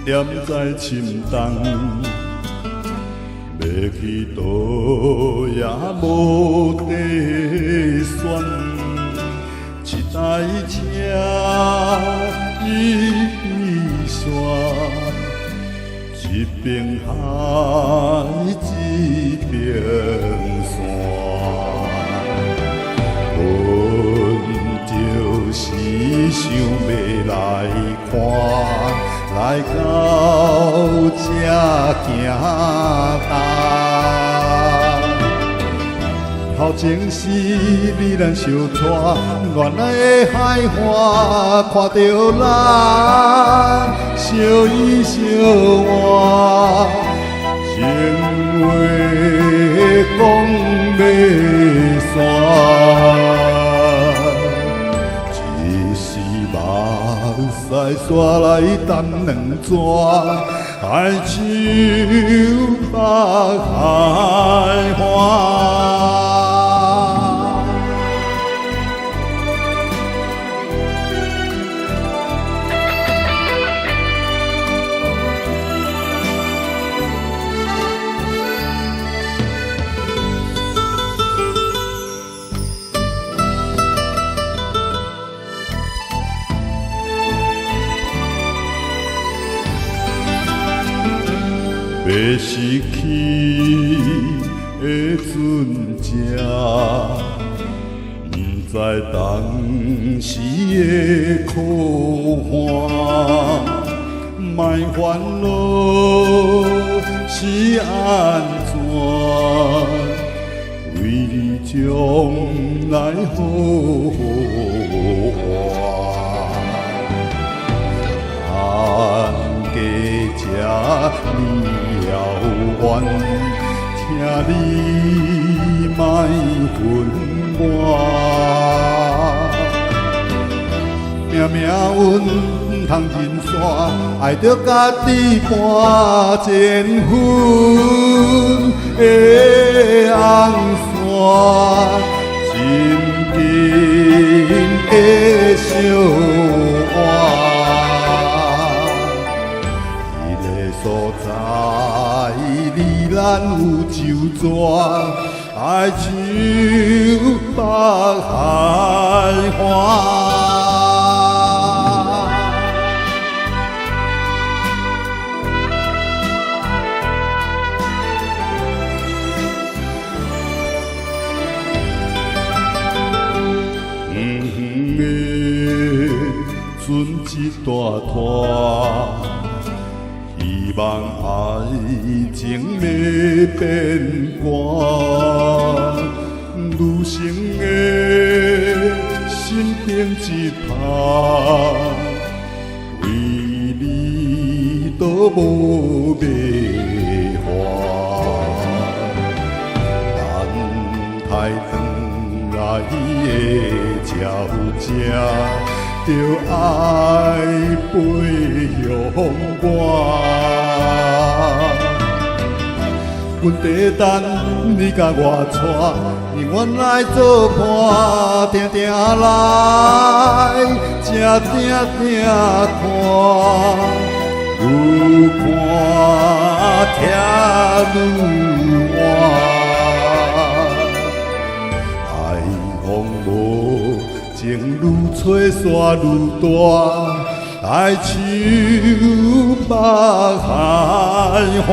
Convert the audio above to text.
踮在深冬，要去倒也无地选。一台车一边线，一边海一边山。就是想要来看，来到这行重。头前是你咱相带，原来的海花看到咱相依相偎，情话讲袂煞。再刷来等两逝，爱像北海花。要失去的船只，不知当时的苦寒。莫烦恼是安怎，为你将来好活。家吃你遥远，请你莫分我。命运不通认输，爱着家己看前分的红线，真紧的相换。所在，离咱有周转，爱像北海花。远的船一大拖。希望爱情要变卦，女性的心平一拍，为你都无卖花。等待转来的鸟只。着爱飞向我，阮在等你甲我带，宁愿来做伴，定定来，才定定看，愈看疼愈晚，爱风无。情愈吹沙愈大，爱像北海花。